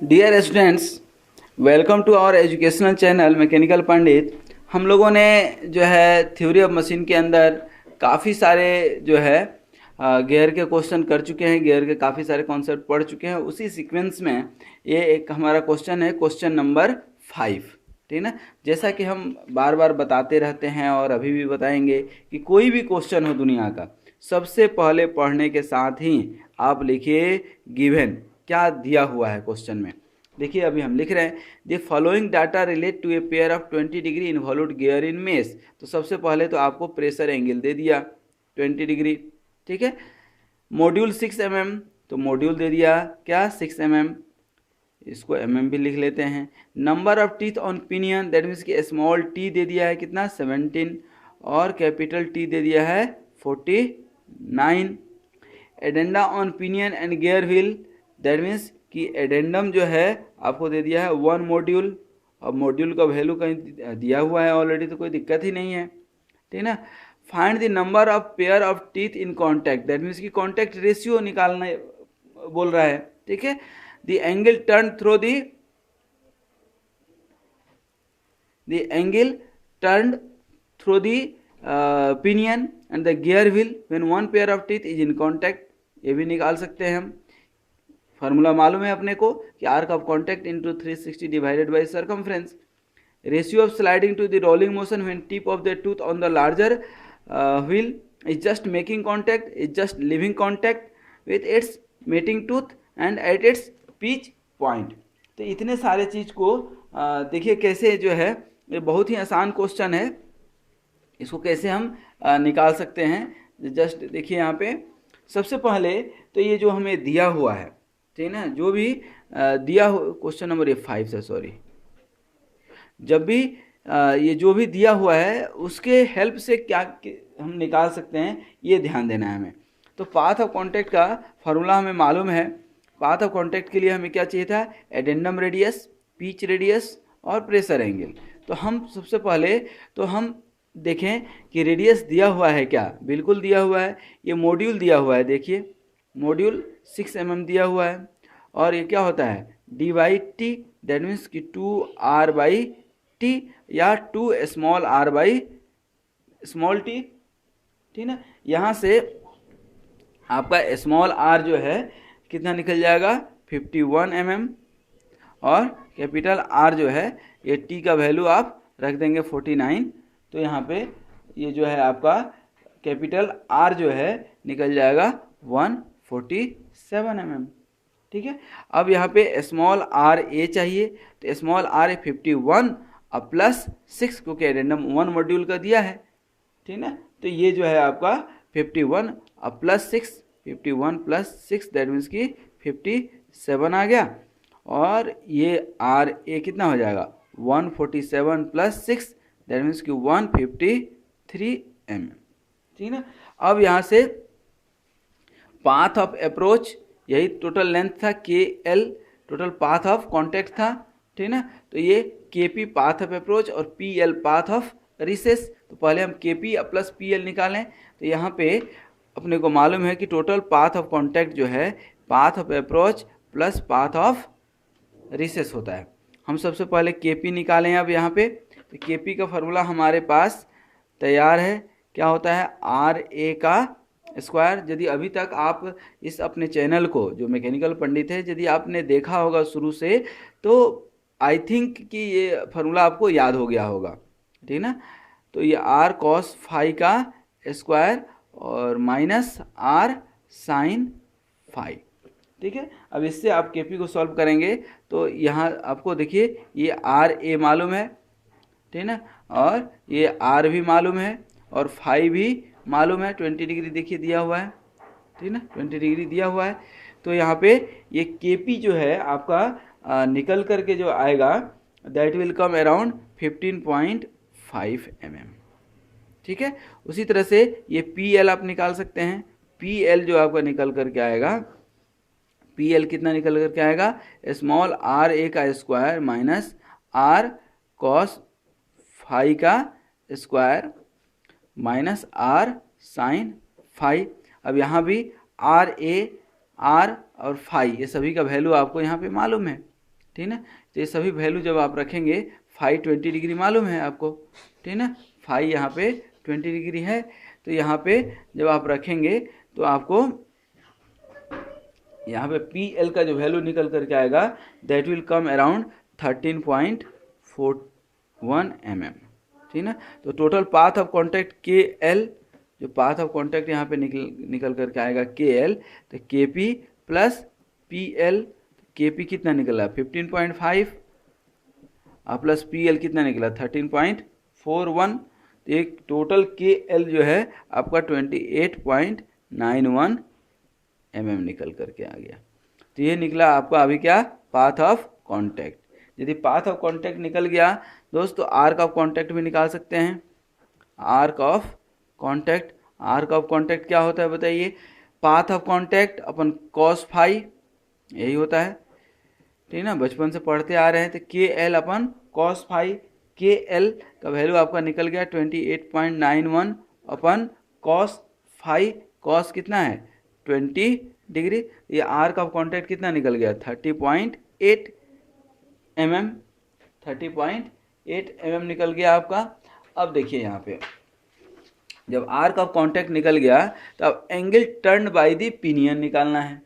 Dear students, welcome to our educational channel mechanical Pandit. हम लोगों ने जो है थ्योरी ऑफ मशीन के अंदर काफ़ी सारे जो है गियर के क्वेश्चन कर चुके हैं, गियर के काफ़ी सारे कॉन्सेप्ट पढ़ चुके हैं। उसी सीक्वेंस में ये एक हमारा क्वेश्चन है, क्वेश्चन नंबर 5। ठीक ना। जैसा कि हम बार बार बताते रहते हैं और अभी भी बताएंगे कि कोई भी क्वेश्चन हो दुनिया का, सबसे पहले पढ़ने के साथ ही आप लिखिए गिवन, क्या दिया हुआ है क्वेश्चन में। देखिए अभी हम लिख रहे हैं the following data relate to a pair of 20 degree involved gear in mesh. तो सबसे पहले तो आपको प्रेशर एंगल दे दिया 20 डिग्री। ठीक है। मॉड्यूल 6 mm, तो मॉड्यूल दे दिया क्या 6 mm, इसको mm भी लिख लेते हैं। Number of teeth on pinion, that means कि स्मॉल टी दे दिया है कितना 17 और कैपिटल टी दे दिया है 49। Addenda on pinion and gear wheel, that means कि एडेंडम जो है आपको दे दिया है 1 मॉड्यूल। अब मॉड्यूल का वैल्यू कहीं दिया हुआ है ऑलरेडी, तो कोई दिक्कत ही नहीं है। ठीक ना। Find the number of pair of teeth in contact, that means कि कॉन्टैक्ट रेशियो निकालना बोल रहा है। ठीक है। The angle turn through the angle turn through the pinion and the gear wheel when one pair of teeth is in contact, ये भी निकाल सकते हैं हम। फार्मूला मालूम है अपने को कि arc of contact into 360 divided by circumference. Ratio of sliding to the rolling motion when tip of the tooth on the larger wheel is just making contact, is just leaving contact with its mating tooth and at its pitch point. तो इतने सारे चीज़ को देखिए कैसे जो है, ये बहुत ही आसान क्वेश्चन है। इसको कैसे हम निकाल सकते हैं, जस्ट देखिए यहाँ पे सबसे पहले तो ये जो हमें दिया हुआ है, ठीक है ना, जो भी दिया हो क्वेश्चन नंबर 5 से, सॉरी, जब भी ये जो भी दिया हुआ है उसके हेल्प से क्या हम निकाल सकते हैं, ये ध्यान देना है हमें। तो पाथ ऑफ कॉन्टैक्ट का फार्मूला हमें मालूम है। पाथ ऑफ कॉन्टैक्ट के लिए हमें क्या चाहिए था, एडेंडम रेडियस, पिच रेडियस और प्रेशर एंगल। तो हम सबसे पहले तो हम देखें कि रेडियस दिया हुआ है क्या, बिल्कुल दिया हुआ है। ये मॉड्यूल दिया हुआ है, देखिए मॉड्यूल 6 mm दिया हुआ है। और ये क्या होता है D by T, that means कि 2r बाई टी या 2 small r by small T. ठीक ना। यहाँ से आपका स्मॉल r जो है कितना निकल जाएगा 51 mm और कैपिटल R जो है ये t का वैल्यू आप रख देंगे 49। तो यहाँ पे ये जो है आपका कैपिटल R जो है निकल जाएगा 147 mm। ठीक है। अब यहाँ पे स्मॉल r a चाहिए, तो स्मॉल r 51 अब प्लस 6, क्योंकि एडेंडम 1 मॉड्यूल का दिया है। ठीक ना। तो ये जो है आपका 51 अब प्लस 6, 51 प्लस 6 दैट मीन्स कि 57 आ गया। और ये आर ए कितना हो जाएगा 147 प्लस 6 दैट मीन्स कि 153 mm। ठीक ना। अब यहाँ से पाथ ऑफ अप्रोच, यही टोटल लेंथ था के L, total path of contact था। ठीक ना। तो ये के पी पाथ ऑफ अप्रोच और P L path of recess. तो पहले हम के पी प्लस पी एल निकालें। तो यहाँ पे अपने को मालूम है कि टोटल पाथ ऑफ कॉन्टैक्ट जो है path of approach plus path of recess होता है। हम सबसे पहले के पी निकालें। अब यहाँ पे तो के पी का फार्मूला हमारे पास तैयार है, क्या होता है आर ए का स्क्वायर। यदि अभी तक आप इस अपने चैनल को जो मैकेनिकल पंडित है यदि आपने देखा होगा शुरू से, तो आई थिंक कि ये फार्मूला आपको याद हो गया होगा। ठीक ना। तो ये आर कॉस फाई का स्क्वायर और माइनस आर साइन फाई। ठीक है। अब इससे आप के पी को सॉल्व करेंगे तो यहाँ आपको देखिए ये आर ए मालूम है, ठीक ना, और ये आर भी मालूम है और फाई भी मालूम है। 20 डिग्री देखिए दिया हुआ है, ठीक ना, 20 डिग्री दिया हुआ है। तो यहाँ पे ये के पी जो है आपका निकल करके जो आएगा that will come around 15.5 mm। ठीक है। उसी तरह से ये पी एल आप निकाल सकते हैं। पी एल जो आपका निकल करके आएगा, पी एल कितना निकल करके आएगा स्मॉल आर ए का square minus R cos phi का square minus R sine phi. अब यहाँ भी आर ए, आर और फाई, ये सभी का वैल्यू आपको यहाँ पे मालूम है। ठीक ना। तो ये सभी वैल्यू जब आप रखेंगे, फाई 20 डिग्री मालूम है आपको, ठीक ना, फाई यहाँ पे 20 डिग्री है। तो यहाँ पे जब आप रखेंगे तो आपको यहाँ पे पी एल का जो वैल्यू निकल करके आएगा that will come around 13.41 mm, ठीक ना। तो टोटल पाथ ऑफ कॉन्टैक्ट के एल, जो पाथ ऑफ कॉन्टैक्ट यहाँ पे निकल करके आएगा के एल, तो के पी प्लस पी एल, के पी कितना निकला 15.5 और प्लस पी एल कितना निकला 13.41। तो एक टोटल के एल जो है आपका 28.91 mm निकल करके आ गया। तो ये निकला आपका अभी क्या, पाथ ऑफ कॉन्टैक्ट। यदि पाथ ऑफ कॉन्टैक्ट निकल गया दोस्तों, आर्क ऑफ कॉन्टैक्ट भी निकाल सकते हैं। Arc of contact, arc of contact क्या होता है बताइए, path of contact upon cos phi, यही होता है, ठीक ना, बचपन से पढ़ते आ रहे हैं। तो के एल अपन कॉस फाई, के एल का वैल्यू आपका निकल गया 28.91 अपन कॉस फाई, कॉस कितना है 20 डिग्री। ये आर्क ऑफ कॉन्टैक्ट कितना निकल गया 30.8 mm, 30.8 mm निकल गया आपका। अब देखिए यहाँ पे जब आर्क ऑफ कॉन्टैक्ट निकल गया तो अब angle turn by the pinion निकालना है,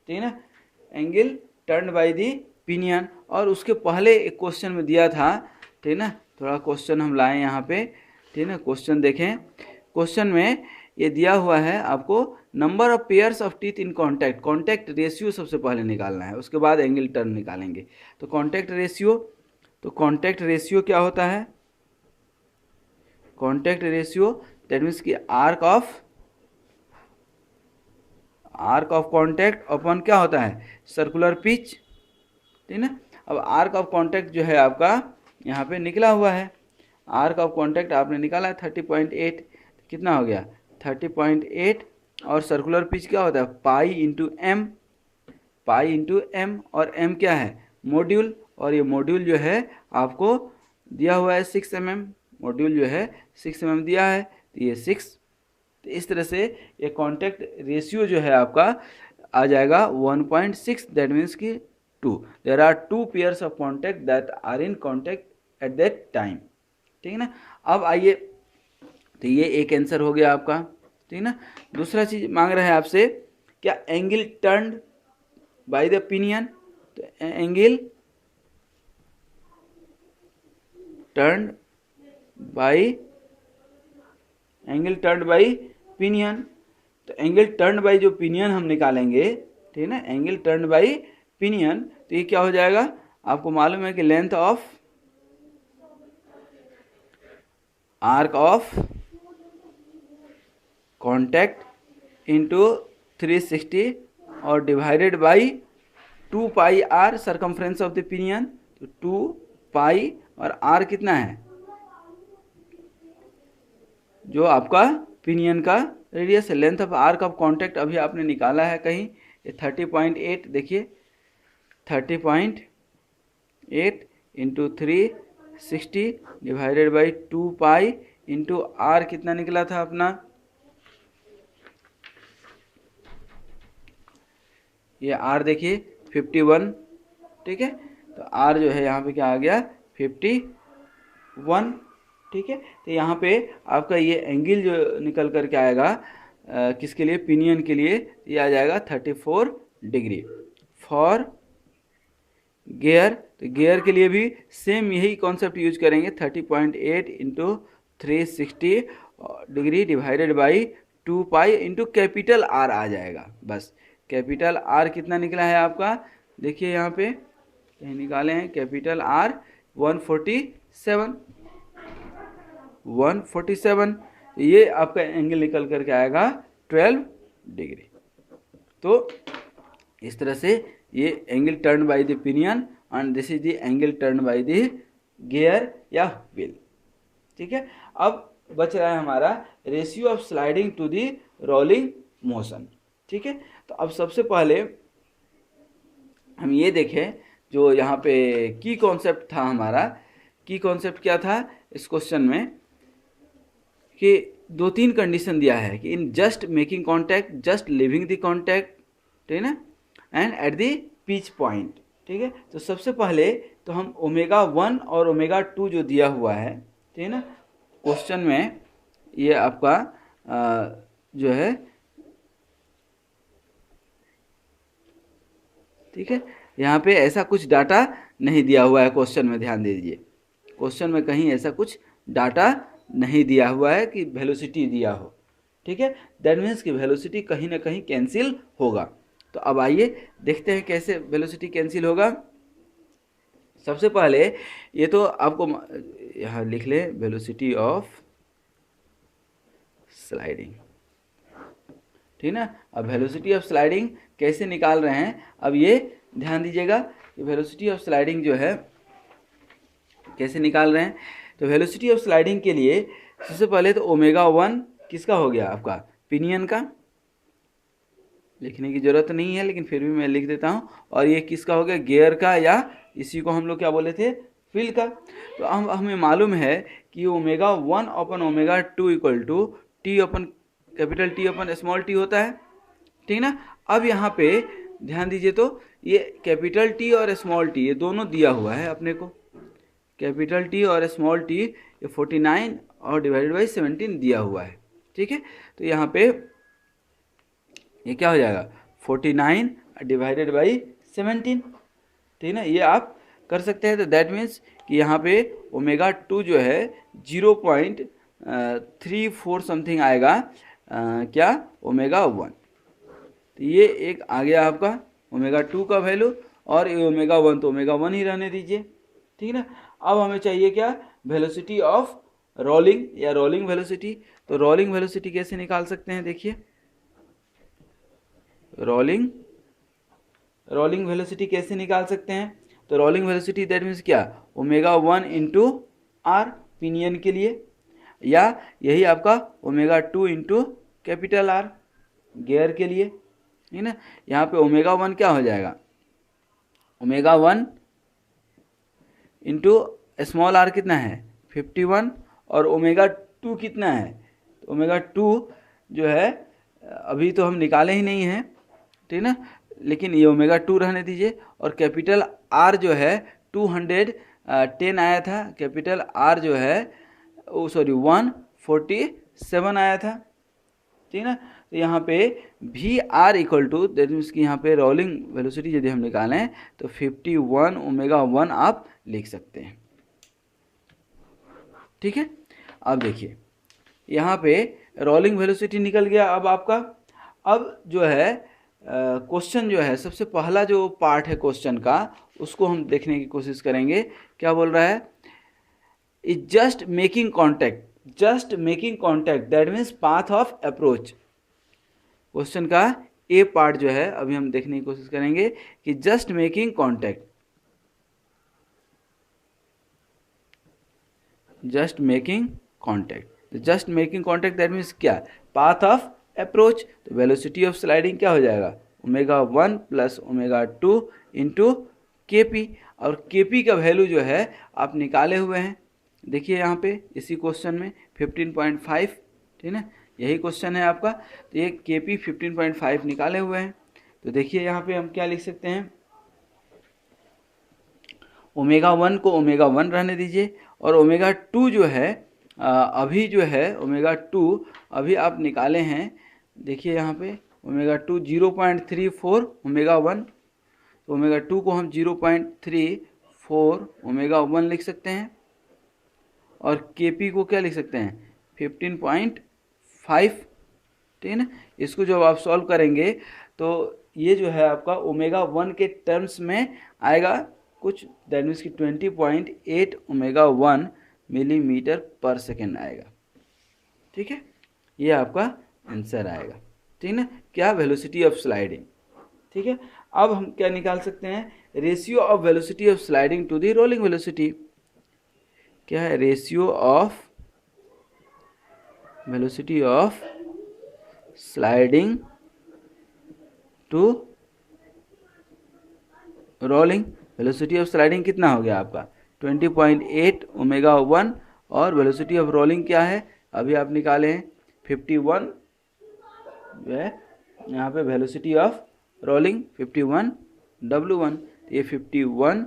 ठीक है ना, angle turn by the pinion. और उसके पहले एक क्वेश्चन में दिया था, ठीक ना, थोड़ा क्वेश्चन हम लाएं यहाँ पे, ठीक ना, क्वेश्चन देखें। क्वेश्चन में ये दिया हुआ है आपको number of pairs of teeth in contact, contact ratio सबसे पहले निकालना है, उसके बाद एंगल टर्न निकालेंगे। तो कॉन्टैक्ट रेशियो, तो कॉन्टैक्ट रेशियो क्या होता है, कॉन्टैक्ट रेशियो दैट मीन्स कि आर्क ऑफ कॉन्टैक्ट अपन क्या होता है सर्कुलर पिच, ठीक ना। अब आर्क ऑफ कॉन्टैक्ट जो है आपका यहाँ पे निकला हुआ है, आर्क ऑफ कॉन्टैक्ट आपने निकाला है 30.8, कितना हो गया 30.8, और सर्कुलर पिच क्या होता है pi into M, pi into M, और एम क्या है मॉड्यूल, और ये मॉड्यूल जो है आपको दिया हुआ है 6 mm, मॉड्यूल जो है 6 mm दिया है, तो ये 6। तो इस तरह से ये कॉन्टैक्ट रेशियो जो है आपका आ जाएगा 1.6, दैट मीन्स कि 2, there are 2 pairs of contact that are in contact at that time, ठीक है ना। अब आइए, तो ये एक आंसर हो गया आपका, ठीक है ना। दूसरा चीज मांग रहा है आपसे क्या, angle turned bye the pinion, तो एंगल टर्न्ड बाय पिनियन। तो एंगल टर्न्ड बाय जो पिनियन हम निकालेंगे, ठीक है ना, एंगल टर्न्ड बाय पिनियन, तो ये क्या हो जाएगा, आपको मालूम है कि length of arc of contact into 360 और divided by 2 pi R circumference of the pinion, तो 2 पाई और आर कितना है जो आपका पिनियन का रेडियस है। Length of arc of contact अभी आपने निकाला है कहीं, ये 30.8, देखिए 30.8 into 360 divided by 2 pi into R कितना निकला था अपना, ये आर देखिए 51, ठीक है। तो आर जो है यहाँ पे क्या आ गया 51, ठीक है। तो यहाँ पे आपका ये एंगल जो निकल कर के आएगा किसके लिए, पिनियन के लिए, ये आ जाएगा 34 डिग्री। फॉर गियर, तो गियर के लिए भी सेम यही कॉन्सेप्ट यूज करेंगे, 30.8 into 360 degree divided by 2 pi into capital R आ जाएगा। बस कैपिटल आर कितना निकला है आपका, देखिए यहाँ पे कहीं निकाले हैं, कैपिटल आर 147, ये आपका एंगल निकल करके आएगा 12 डिग्री। तो इस तरह से ये angle turn by the pinion and this is the angle turn by the gear या व्हील, ठीक है। अब बच रहा है हमारा ratio of sliding to the rolling motion, ठीक है। तो अब सबसे पहले हम ये देखें, जो यहाँ पे की कॉन्सेप्ट था हमारा, की कॉन्सेप्ट क्या था इस क्वेश्चन में, कि 2-3 कंडीशन दिया है कि in just making contact, just living the contact, ठीक है ना, and eight the pitch point, ठीक है। तो सबसे पहले तो हम ओमेगा 1 और ओमेगा 2 जो दिया हुआ है, ठीक है ना, क्वेश्चन में ये आपका जो है, ठीक है, यहाँ पे ऐसा कुछ डाटा नहीं दिया हुआ है क्वेश्चन में, ध्यान दीजिए, क्वेश्चन में कहीं ऐसा कुछ डाटा नहीं दिया हुआ है कि वेलोसिटी दिया हो, ठीक है। दैट मीन्स कि वेलोसिटी कहीं ना कहीं कैंसिल होगा। तो अब आइए देखते हैं कैसे वेलोसिटी कैंसिल होगा। सबसे पहले ये तो आपको यहाँ लिख ले, वेलोसिटी ऑफ स्लाइडिंग, ठीक ना। अब वेलोसिटी ऑफ स्लाइडिंग कैसे निकाल रहे हैं, अब ये ध्यान दीजिएगा कि वेलोसिटी ऑफ स्लाइडिंग जो है कैसे निकाल रहे हैं। तो वेलोसिटी ऑफ स्लाइडिंग के लिए सबसे पहले तो ओमेगा 1 किसका हो गया, आपका पिनियन का, लिखने की जरूरत नहीं है लेकिन फिर भी मैं लिख देता हूँ। और ये किसका हो गया, गियर का, या इसी को हम लोग क्या बोले थे, व्हील का। तो हमें मालूम है कि omega 1 upon omega 2 equal to T upon capital T upon small T होता है, ठीक ना। अब यहाँ पे ध्यान दीजिए, तो ये कैपिटल टी और स्मॉल टी ये दोनों दिया हुआ है अपने को, कैपिटल टी और स्मॉल टी ये 49 और डिवाइडेड बाई 17 दिया हुआ है, ठीक है। तो यहाँ पे ये क्या हो जाएगा, 49 डिवाइडेड बाई 17, ठीक ना, ये आप कर सकते हैं। तो दैट मीन्स कि यहाँ पे ओमेगा 2 जो है 0.34 समथिंग आएगा, क्या, ओमेगा 1। तो ये एक आ गया आपका ओमेगा 2 का वैल्यू, और ये ओमेगा 1 तो ओमेगा 1 ही रहने दीजिए, ठीक ना। अब हमें चाहिए क्या, वेलोसिटी ऑफ रोलिंग या रोलिंग वेलोसिटी। तो रोलिंग वेलोसिटी कैसे निकाल सकते हैं, देखिए, रोलिंग वेलोसिटी कैसे निकाल सकते हैं। तो रोलिंग वेलोसिटी दैट मीन्स क्या, ओमेगा 1 इंटू आर पिनियन के लिए, या यही आपका omega 2 into capital are gear के लिए, ठीक ना। यहाँ पे ओमेगा 1 क्या हो जाएगा, ओमेगा 1 इंटू स्मॉल आर कितना है 51, और ओमेगा 2 कितना है, तो ओमेगा 2 जो है अभी तो हम निकाले ही नहीं हैं, ठीक ना, लेकिन ये ओमेगा 2 रहने दीजिए। और कैपिटल आर जो है 210 आया था, कैपिटल आर जो है 147 आया था, ठीक ना। तो यहाँ पे V R equal to that means कि यहाँ पे रोलिंग वेलोसिटी यदि हम निकालें तो 51 ओमेगा 1 आप लिख सकते हैं, ठीक है। अब देखिए यहाँ पे रोलिंग वेलोसिटी निकल गया। अब आपका अब जो है क्वेश्चन जो है, सबसे पहला जो पार्ट है क्वेश्चन का, उसको हम देखने की कोशिश करेंगे। क्या बोल रहा है, is just making contact, just making contact that means path of approach. Question का ए पार्ट जो है अभी हम देखने की कोशिश करेंगे कि just making contact, just making contact, just making contact that means क्या, पाथ ऑफ अप्रोच। तो वेलोसिटी ऑफ स्लाइडिंग क्या हो जाएगा, ओमेगा 1 प्लस ओमेगा 2 इंटू के पी। और के पी का वैल्यू जो है आप निकाले हुए हैं, देखिए यहाँ पे इसी क्वेश्चन में 15.5, ठीक है, यही क्वेश्चन है आपका। तो ये के पी 15.5 निकाले हुए हैं। तो देखिए यहाँ पे हम क्या लिख सकते हैं, ओमेगा 1 को ओमेगा 1 रहने दीजिए, और ओमेगा 2 जो है अभी जो है ओमेगा 2 अभी आप निकाले हैं, देखिए यहाँ पे ओमेगा 2 0.34 ओमेगा 1, तो ओमेगा 2 को हम 0.34 ओमेगा 1 लिख सकते हैं, और के पी को क्या लिख सकते हैं 15.5, ठीक है ना। इसको जब आप सॉल्व करेंगे तो ये जो है आपका ओमेगा 1 के टर्म्स में आएगा कुछ, दैट मीन्स कि 20.8 ओमेगा 1 मिलीमीटर पर सेकेंड आएगा, ठीक है। ये आपका आंसर आएगा, ठीक ना, क्या, वेलोसिटी ऑफ स्लाइडिंग, ठीक है। अब हम क्या निकाल सकते हैं, ratio of velocity of sliding to the rolling velocity. क्या है, ratio of velocity of sliding to rolling velocity of sliding कितना हो गया आपका 20.8 ओमेगा 1, और वेलोसिटी ऑफ रोलिंग क्या है अभी आप निकाले हैं 51 जो है यहाँ पे वेलोसिटी ऑफ रोलिंग 51 W1, तो ये 51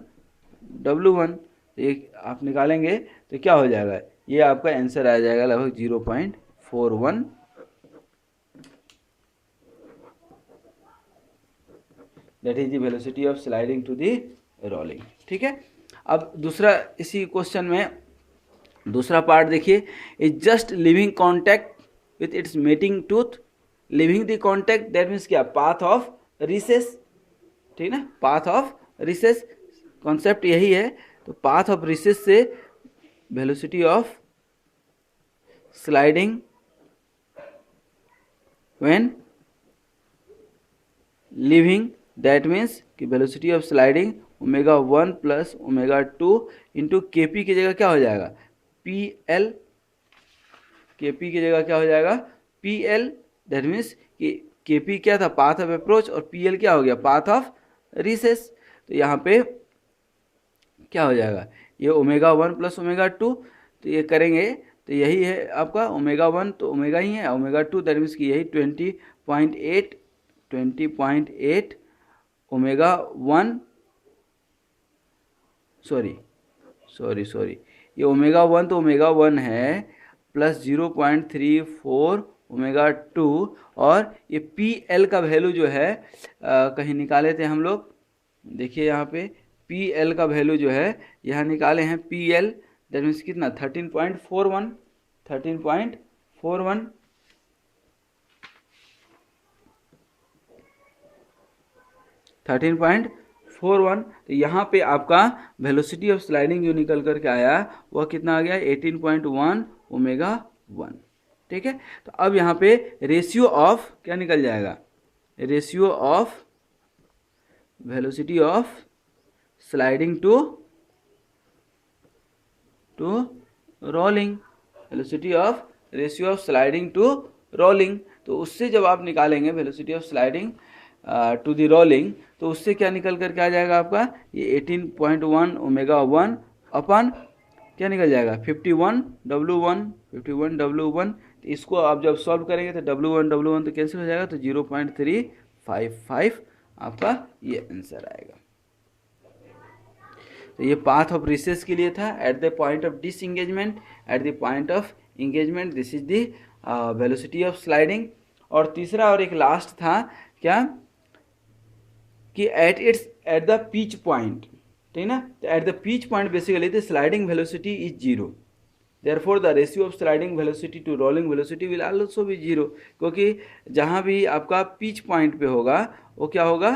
W1, तो ये आप निकालेंगे तो क्या हो जाएगा, ये आपका आंसर आ जाएगा लगभग 0.41। That is the velocity of sliding to the rolling. ठीक है, अब दूसरा इसी क्वेश्चन में दूसरा पार्ट देखिए, is just leaving contact with its mating tooth, leaving the contact that means क्या, पाथ ऑफ रिसेस। ठीक ना, पाथ ऑफ रिसेस कॉन्सेप्ट यही है। तो पाथ ऑफ रिसेस से velocity of sliding when leaving, that means कि velocity of sliding ω1 plus ω2 into KP की जगह क्या हो जाएगा, PL। KP की जगह क्या हो जाएगा, PL। दैट मीन्स कि KP क्या था, पाथ ऑफ अप्रोच, और PL क्या हो गया, पाथ ऑफ रिसेस। तो यहाँ पे क्या हो जाएगा, ये ω1 प्लस ω2, तो ये करेंगे तो यही है आपका ω1 तो ओमेगा ही है, ω2 दैट मीन्स कि यही 20.8 ω1, सॉरी ये ω1 तो ω1 है प्लस 0.34 ω2, और ये PL का वैल्यू जो है कहीं निकाले थे हम लोग, देखिए यहाँ पे PL का वैल्यू जो है यहाँ निकाले हैं, PL दैट मीन्स कितना 13.41 13.41। तो यहाँ पे आपका वेलोसिटी ऑफ स्लाइडिंग जो निकल करके आया वह कितना आ गया, 18.1 ω1। ठीक है, तो अब यहाँ पे रेशियो ऑफ क्या निकल जाएगा, ratio of velocity of sliding to rolling, velocity of ratio of sliding to rolling. तो उससे जब आप निकालेंगे velocity of sliding to the rolling, तो उससे क्या निकल करके आ जाएगा आपका, ये 18.1 ω1 अपन क्या निकल जाएगा 51 W1। तो इसको आप जब सॉल्व करेंगे तो W1 तो कैंसिल हो जाएगा, तो 0.355 आपका ये आंसर आएगा। तो ये पाथ ऑफ रिसेस के लिए था। At the point of disengagement, at the point of engagement, this is the velocity of sliding. और तीसरा और एक लास्ट था क्या, कि एट द पिच पॉइंट, ठीक ना, तो at the pitch point basically the sliding velocity is 0, therefore the ratio of sliding velocity to rolling velocity will also be 0, क्योंकि जहाँ भी आपका पिच पॉइंट पे होगा वो क्या होगा,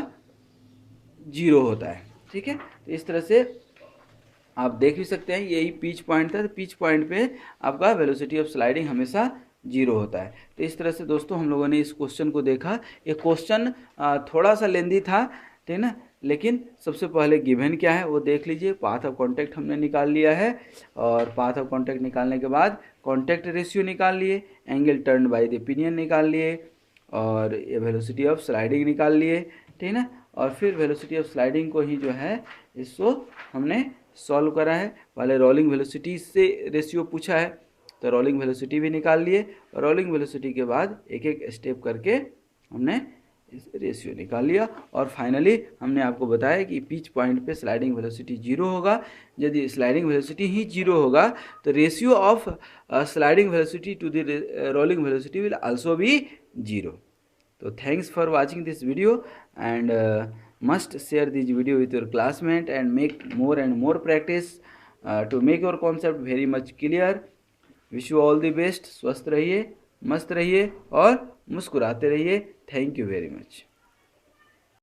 0 होता है। ठीक है, तो इस तरह से आप देख भी सकते हैं, यही पिच पॉइंट था, तो पिच पॉइंट पे आपका वेलोसिटी ऑफ स्लाइडिंग हमेशा 0 होता है। तो इस तरह से दोस्तों हम लोगों ने इस क्वेश्चन को देखा। ये क्वेश्चन थोड़ा सा लेंदी था, ठीक ना, लेकिन सबसे पहले गिवन क्या है वो देख लीजिए। पाथ ऑफ कॉन्टैक्ट हमने निकाल लिया है, और पाथ ऑफ कॉन्टैक्ट निकालने के बाद कॉन्टैक्ट रेशियो निकाल लिए, angle turn by the pinion निकाल लिए, और ये वेलोसिटी ऑफ स्लाइडिंग निकाल लिए, ठीक ना। और फिर वेलोसिटी ऑफ स्लाइडिंग को ही जो है इसको हमने सॉल्व करा है। पहले रोलिंग वेलोसिटी से रेशियो पूछा है तो रोलिंग वेलोसिटी भी निकाल लिए, और रोलिंग वेलोसिटी के बाद एक एक स्टेप करके हमने इस रेशियो निकाल लिया। और फाइनली हमने आपको बताया कि पिच पॉइंट पे स्लाइडिंग वेलोसिटी 0 होगा। यदि स्लाइडिंग वेलोसिटी ही 0 होगा तो ratio of sliding velocity to the rolling velocity will also be 0। तो thanks for watching this video, and must share this video with your classmate and make more and more practice to make your concept very much clear. Wish you all the best. स्वस्थ रहिए, मस्त रहिए और मुस्कुराते रहिए। Thank you very much.